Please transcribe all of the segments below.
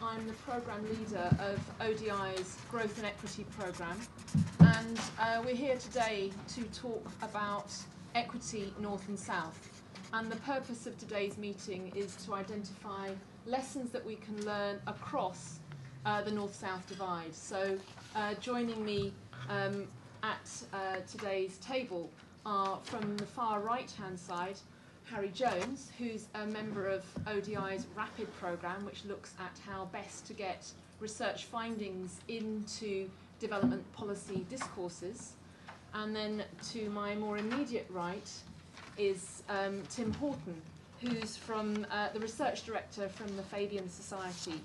I'm the programme leader of ODI's Growth and Equity programme, and we're here today to talk about equity north and south. And the purpose of today's meeting is to identify lessons that we can learn across the north-south divide. So joining me at today's table are, from the far right-hand side, Harry Jones, who's a member of ODI's RAPID programme, which looks at how best to get research findings into development policy discourses. And then to my more immediate right is Tim Horton, who's from the research director from the Fabian Society.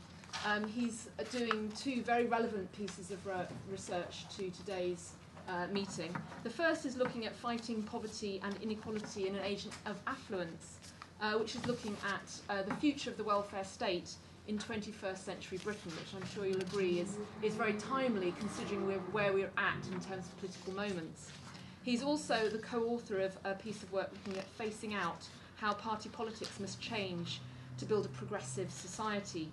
He's doing two very relevant pieces of research to today's meeting. The first is looking at fighting poverty and inequality in an age of affluence, which is looking at the future of the welfare state in 21st century Britain, which I'm sure you'll agree is very timely considering where we're at in terms of political moments. He's also the co-author of a piece of work looking at facing out how party politics must change to build a progressive society.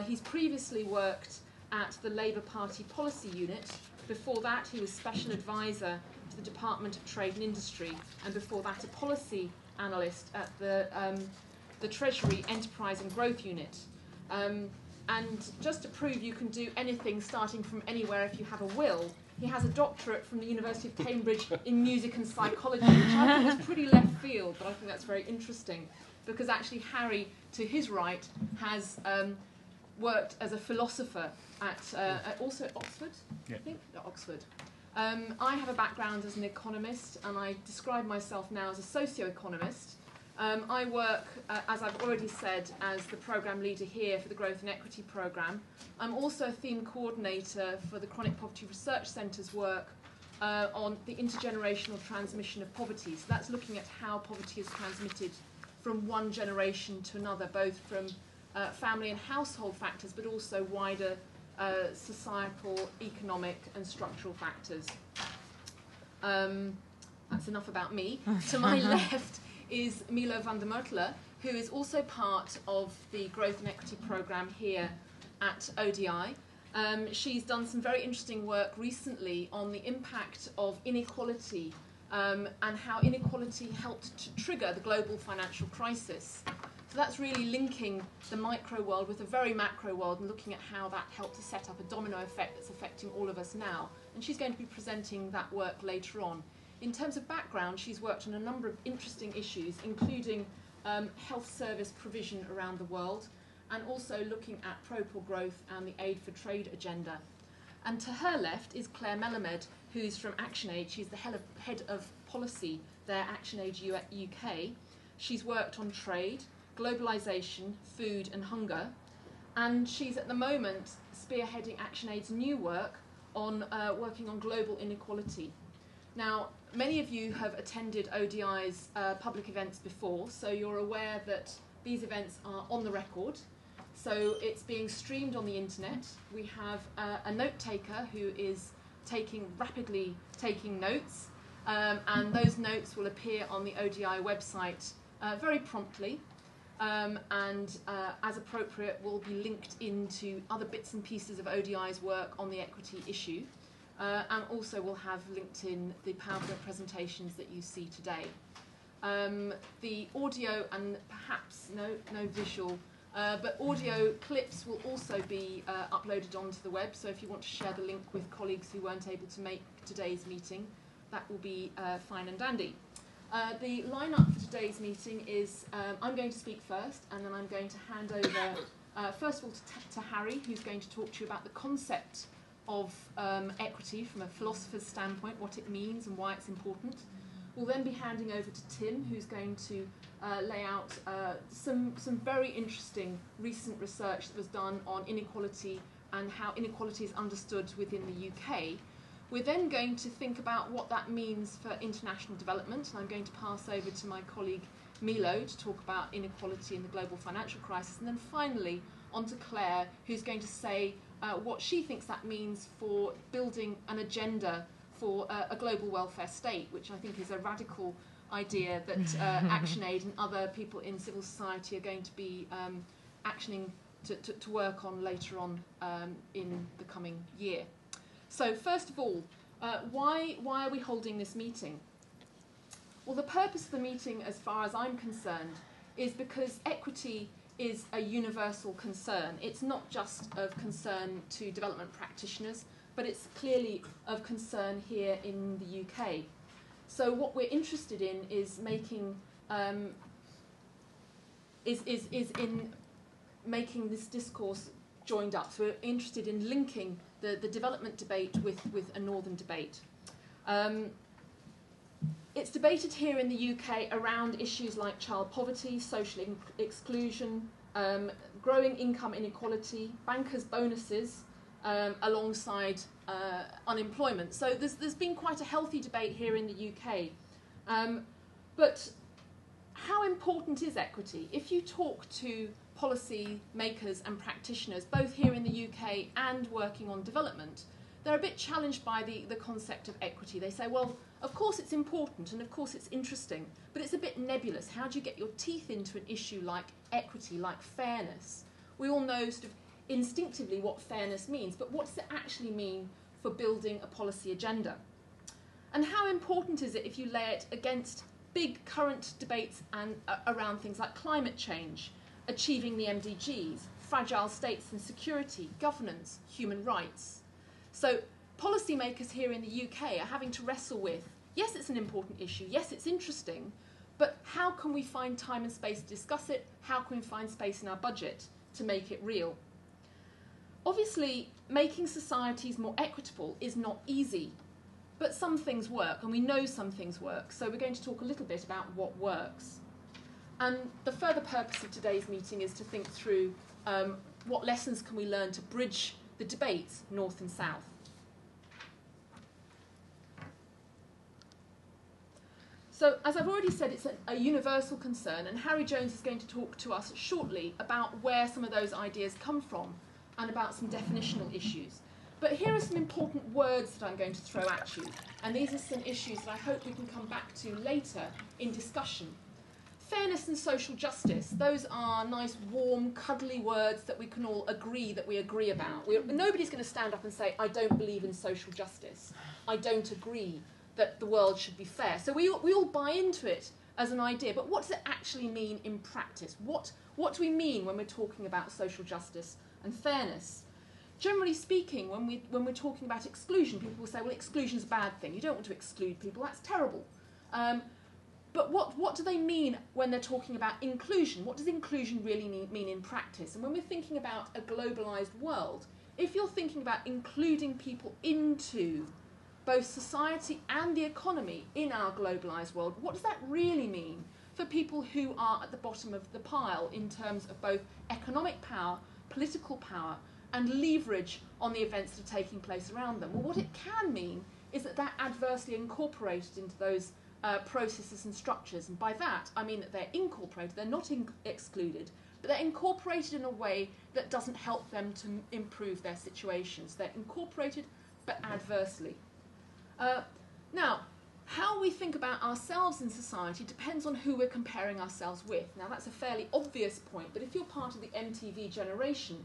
He's previously worked at the Labour Party Policy Unit. Before that, he was Special Advisor to the Department of Trade and Industry, and before that, a policy analyst at the Treasury Enterprise and Growth Unit. And just to prove you can do anything starting from anywhere if you have a will, he has a doctorate from the University of Cambridge in music and psychology, which I think is pretty left field, but I think that's very interesting, because actually Harry, to his right, has worked as a philosopher at also Oxford, yeah. I think, at Oxford. I have a background as an economist, and I describe myself now as a socio-economist. I work, as I've already said, as the programme leader here for the Growth and Equity programme. I'm also a theme coordinator for the Chronic Poverty Research Centre's work on the intergenerational transmission of poverty. So that's looking at how poverty is transmitted from one generation to another, both from family and household factors, but also wider societal, economic and structural factors. That's enough about me. To my left is Milo van der Mertele, who is also part of the Growth and Equity programme here at ODI. She's done some very interesting work recently on the impact of inequality and how inequality helped to trigger the global financial crisis. So that's really linking the micro world with the very macro world and looking at how that helped to set up a domino effect that's affecting all of us now. And she's going to be presenting that work later on. In terms of background, she's worked on a number of interesting issues, including health service provision around the world, and also looking at pro-poor growth and the aid for trade agenda. And to her left is Claire Melamed, who's from ActionAid. She's the head of policy there at ActionAid UK. She's worked on trade, globalisation, food and hunger, and she's at the moment spearheading ActionAid's new work on working on global inequality. Now, many of you have attended ODI's public events before, so you're aware that these events are on the record. So it's being streamed on the internet. We have a note taker who is rapidly taking notes, and those notes will appear on the ODI website very promptly. And as appropriate will be linked into other bits and pieces of ODI's work on the equity issue, and also we'll have linked in the PowerPoint presentations that you see today. The audio and perhaps no visual, but audio clips will also be uploaded onto the web, so if you want to share the link with colleagues who weren't able to make today's meeting, that will be fine and dandy. The line-up for today's meeting is I'm going to speak first, and then I'm going to hand over, first of all, to Harry, who's going to talk to you about the concept of equity from a philosopher's standpoint, what it means and why it's important. We'll then be handing over to Tim, who's going to lay out some very interesting recent research that was done on inequality and how inequality is understood within the UK. We're then going to think about what that means for international development, and I'm going to pass over to my colleague Milo to talk about inequality in the global financial crisis, and then finally on to Claire, who's going to say what she thinks that means for building an agenda for a global welfare state, which I think is a radical idea that ActionAid and other people in civil society are going to be actioning to work on later on in the coming year. So first of all, why are we holding this meeting? Well, the purpose of the meeting, as far as I'm concerned, is because equity is a universal concern. It's not just of concern to development practitioners, but it's clearly of concern here in the UK. So what we're interested in is making in making this discourse joined up. So we're interested in linking the development debate with a northern debate. It's debated here in the UK around issues like child poverty, social exclusion, growing income inequality, bankers' bonuses, alongside unemployment. So there's been quite a healthy debate here in the UK. But how important is equity? If you talk to policy makers and practitioners, both here in the UK and working on development, they're a bit challenged by the concept of equity. They say, well, of course it's important and of course it's interesting, but it's a bit nebulous. How do you get your teeth into an issue like equity, like fairness? We all know sort of instinctively what fairness means, but what does it actually mean for building a policy agenda? And how important is it if you lay it against big current debates and around things like climate change, achieving the MDGs, fragile states and security, governance, human rights? So policymakers here in the UK are having to wrestle with, yes, it's an important issue, yes, it's interesting, but how can we find time and space to discuss it? How can we find space in our budget to make it real? Obviously, making societies more equitable is not easy, but some things work, and we know some things work, so we're going to talk a little bit about what works. And the further purpose of today's meeting is to think through what lessons can we learn to bridge the debates north and south. So, as I've already said, it's a universal concern, and Harry Jones is going to talk to us shortly about where some of those ideas come from and about some definitional issues. But here are some important words that I'm going to throw at you, and these are some issues that I hope we can come back to later in discussion. Fairness and social justice, those are nice, warm, cuddly words that we can all agree that we agree about. Nobody's going to stand up and say, I don't believe in social justice. I don't agree that the world should be fair. So we all buy into it as an idea, but what does it actually mean in practice? What do we mean when we're talking about social justice and fairness? Generally speaking, when we're talking about exclusion, people will say, well, exclusion's a bad thing. You don't want to exclude people, that's terrible. But what do they mean when they're talking about inclusion? What does inclusion really mean in practice? And when we're thinking about a globalised world, if you're thinking about including people into both society and the economy in our globalised world, what does that really mean for people who are at the bottom of the pile in terms of both economic power, political power, and leverage on the events that are taking place around them? Well, what it can mean is that they're adversely incorporated into those processes and structures, and by that I mean that they're incorporated, they're not excluded, but they're incorporated in a way that doesn't help them to improve their situations. They're incorporated but adversely. Now, how we think about ourselves in society depends on who we're comparing ourselves with. Now, that's a fairly obvious point, but if you're part of the MTV generation,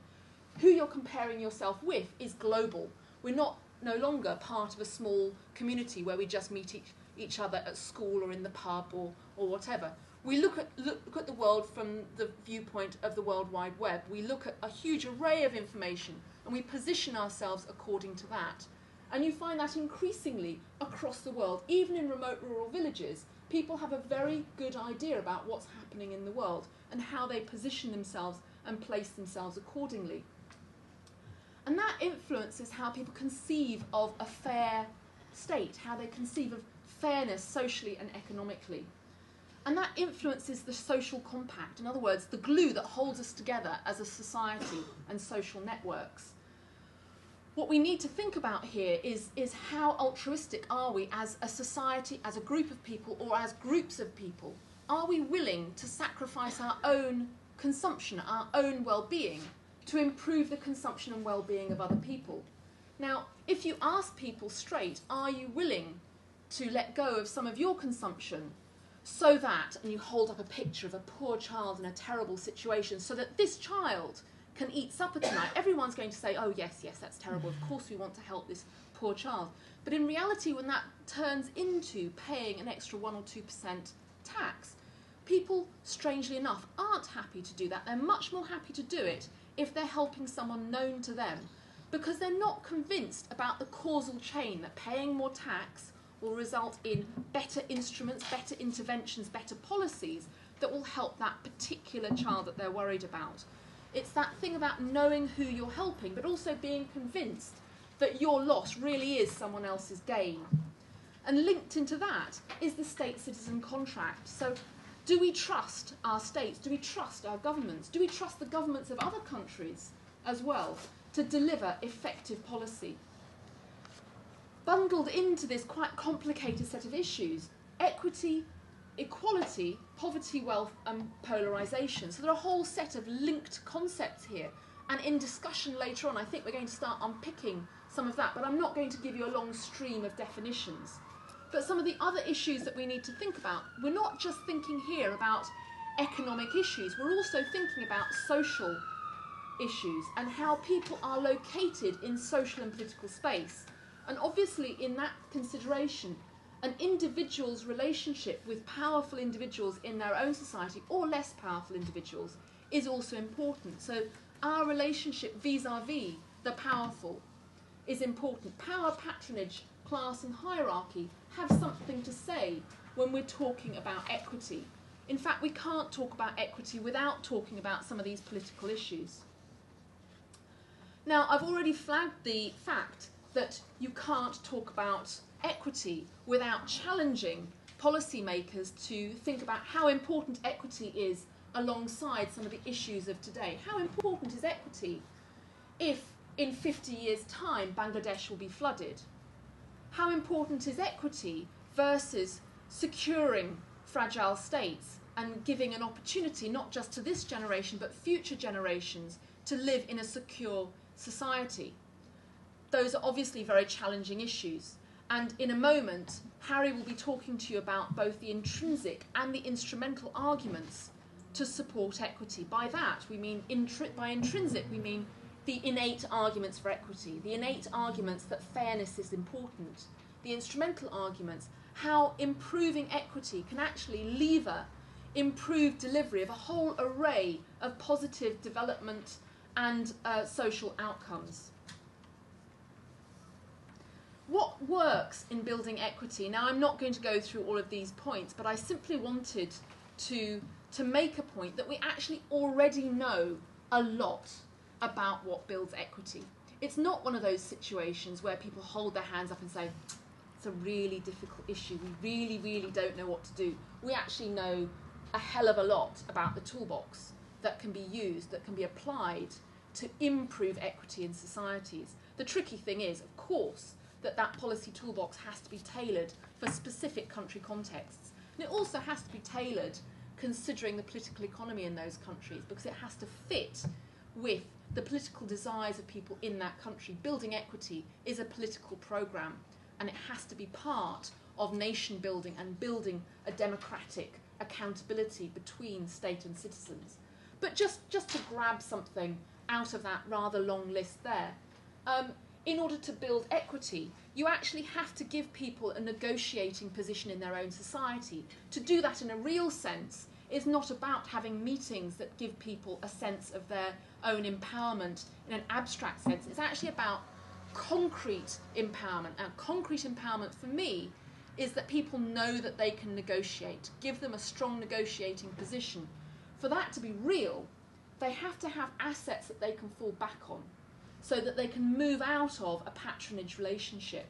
who you're comparing yourself with is global. We're no longer part of a small community where we just meet each other at school or in the pub or whatever. We look at the world from the viewpoint of the World Wide Web. We look at a huge array of information and we position ourselves according to that. And you find that increasingly across the world, even in remote rural villages, people have a very good idea about what's happening in the world and how they position themselves and place themselves accordingly. And that influences how people conceive of a fair state, how they conceive of fairness socially and economically. And that influences the social compact, in other words, the glue that holds us together as a society and social networks. What we need to think about here is how altruistic are we as a society, as a group of people, or as groups of people? Are we willing to sacrifice our own consumption, our own well-being, to improve the consumption and well-being of other people? Now, if you ask people straight, are you willing to let go of some of your consumption so that, and you hold up a picture of a poor child in a terrible situation, so that this child can eat supper tonight, everyone's going to say, oh yes, that's terrible, of course we want to help this poor child. But in reality, when that turns into paying an extra 1 or 2% tax, people, strangely enough, aren't happy to do that. They're much more happy to do it if they're helping someone known to them, because they're not convinced about the causal chain that paying more tax will result in better instruments, better interventions, better policies that will help that particular child that they're worried about. It's that thing about knowing who you're helping, but also being convinced that your loss really is someone else's gain. And linked into that is the state-citizen contract. So do we trust our states? Do we trust our governments? Do we trust the governments of other countries as well to deliver effective policy? Bundled into this quite complicated set of issues, equity, equality, poverty, wealth and polarisation. So there are a whole set of linked concepts here. And in discussion later on, I think we're going to start unpicking some of that, but I'm not going to give you a long stream of definitions. But some of the other issues that we need to think about, we're not just thinking here about economic issues, we're also thinking about social issues and how people are located in social and political space. And obviously in that consideration, an individual's relationship with powerful individuals in their own society or less powerful individuals is also important. So our relationship vis-à-vis the powerful is important. Power, patronage, class and hierarchy have something to say when we're talking about equity. In fact, we can't talk about equity without talking about some of these political issues. Now, I've already flagged the fact that you can't talk about equity without challenging policymakers to think about how important equity is alongside some of the issues of today. How important is equity if in 50 years' time Bangladesh will be flooded? How important is equity versus securing fragile states and giving an opportunity not just to this generation but future generations to live in a secure society? Those are obviously very challenging issues. And in a moment, Harry will be talking to you about both the intrinsic and the instrumental arguments to support equity. By that, we mean, by intrinsic, we mean the innate arguments for equity, the innate arguments that fairness is important, the instrumental arguments, how improving equity can actually lever improved delivery of a whole array of positive development and social outcomes. What works in building equity? Now, I'm not going to go through all of these points, but I simply wanted to make a point that we actually already know a lot about what builds equity. It's not one of those situations where people hold their hands up and say, it's a really difficult issue, we really don't know what to do. We actually know a hell of a lot about the toolbox that can be used, that can be applied to improve equity in societies. The tricky thing is, of course, that policy toolbox has to be tailored for specific country contexts. And it also has to be tailored considering the political economy in those countries, because it has to fit with the political desires of people in that country. Building equity is a political programme, and it has to be part of nation building and building a democratic accountability between state and citizens. But just to grab something out of that rather long list there, in order to build equity, you actually have to give people a negotiating position in their own society. To do that in a real sense is not about having meetings that give people a sense of their own empowerment in an abstract sense. It's actually about concrete empowerment. And concrete empowerment for me is that people know that they can negotiate, give them a strong negotiating position. For that to be real, they have to have assets that they can fall back on, so that they can move out of a patronage relationship.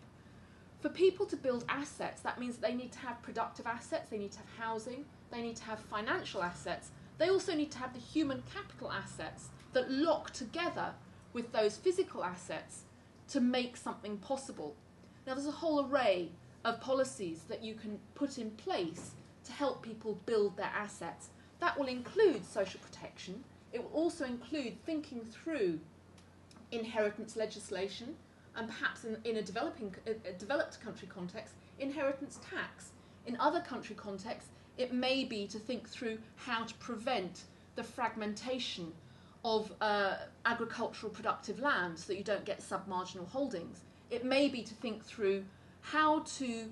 For people to build assets, that means that they need to have productive assets, they need to have housing, they need to have financial assets, they also need to have the human capital assets that lock together with those physical assets to make something possible. Now, there's a whole array of policies that you can put in place to help people build their assets. That will include social protection. It will also include thinking through inheritance legislation, and perhaps in a developed country context, inheritance tax. In other country contexts, it may be to think through how to prevent the fragmentation of agricultural productive land so that you don't get submarginal holdings. It may be to think through how to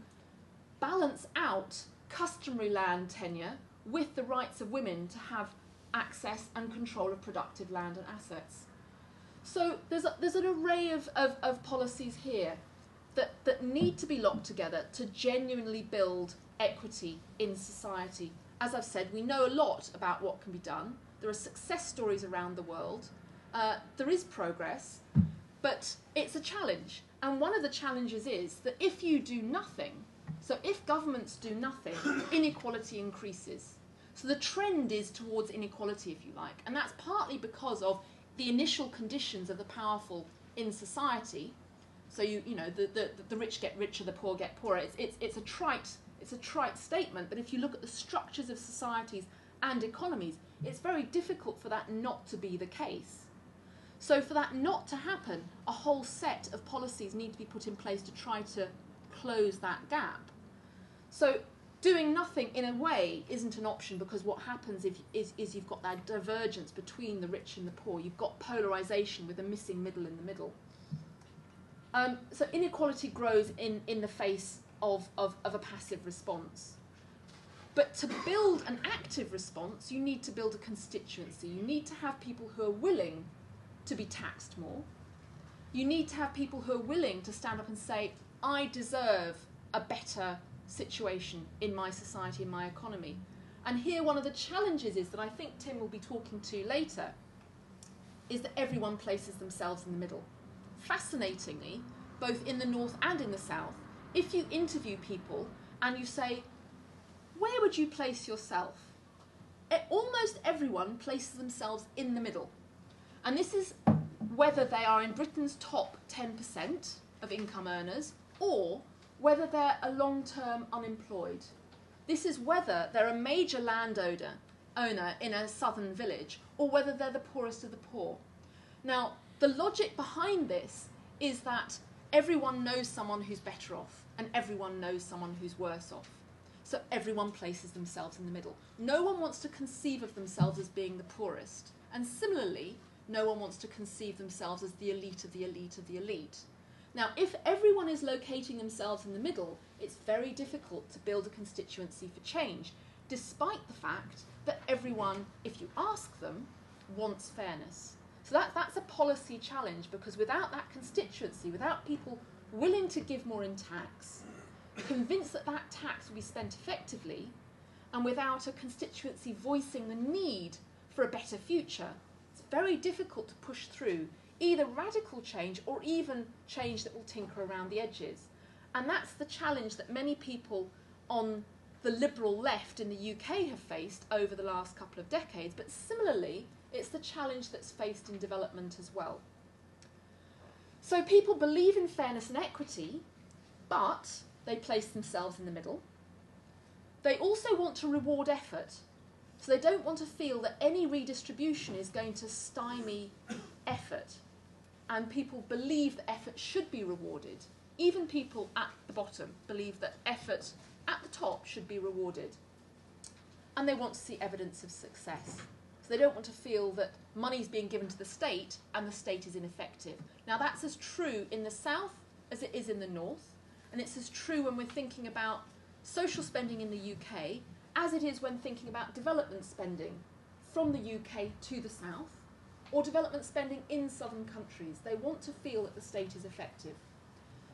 balance out customary land tenure with the rights of women to have access and control of productive land and assets. So there's an array of policies here that need to be locked together to genuinely build equity in society. As I've said, we know a lot about what can be done. There are success stories around the world. There is progress, but it's a challenge. And one of the challenges is that if you do nothing, so if governments do nothing, inequality increases. So the trend is towards inequality, if you like. And that's partly because of the initial conditions of the powerful in society. So the rich get richer, the poor get poorer. It's a trite statement, but if you look at the structures of societies and economies, it's very difficult for that not to be the case. So for that not to happen, a whole set of policies need to be put in place to try to close that gap. So doing nothing, in a way, isn't an option, because what happens is you've got that divergence between the rich and the poor. You've got polarisation with a missing middle in the middle. So inequality grows in the face of a passive response. But to build an active response, you need to build a constituency. You need to have people who are willing to be taxed more. You need to have people who are willing to stand up and say, I deserve a better situation in my society, in my economy. And here one of the challenges is that I think Tim will be talking to later, is that everyone places themselves in the middle. Fascinatingly, both in the north and in the south, if you interview people and you say, where would you place yourself? Almost everyone places themselves in the middle. And this is whether they are in Britain's top 10% of income earners or whether they're a long-term unemployed. This is whether they're a major landowner in a southern village or whether they're the poorest of the poor. Now, the logic behind this is that everyone knows someone who's better off and everyone knows someone who's worse off. So everyone places themselves in the middle. No one wants to conceive of themselves as being the poorest. And similarly, no one wants to conceive themselves as the elite of the elite of the elite. Now, if everyone is locating themselves in the middle, it's very difficult to build a constituency for change, despite the fact that everyone, if you ask them, wants fairness. So that's a policy challenge, because without that constituency, without people willing to give more in tax, convinced that that tax will be spent effectively, and without a constituency voicing the need for a better future, it's very difficult to push through either radical change or even change that will tinker around the edges. And that's the challenge that many people on the liberal left in the UK have faced over the last couple of decades, but similarly, it's the challenge that's faced in development as well. So people believe in fairness and equity, but they place themselves in the middle. They also want to reward effort. So they don't want to feel that any redistribution is going to stymie effort. And people believe that effort should be rewarded. Even people at the bottom believe that effort at the top should be rewarded. And they want to see evidence of success. So they don't want to feel that money is being given to the state and the state is ineffective. Now that's as true in the south as it is in the north. And it's as true when we're thinking about social spending in the UK as it is when thinking about development spending from the UK to the south, or development spending in southern countries. They want to feel that the state is effective.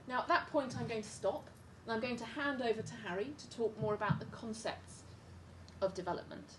Now at that point I'm going to stop, and I'm going to hand over to Harry to talk more about the concepts of development.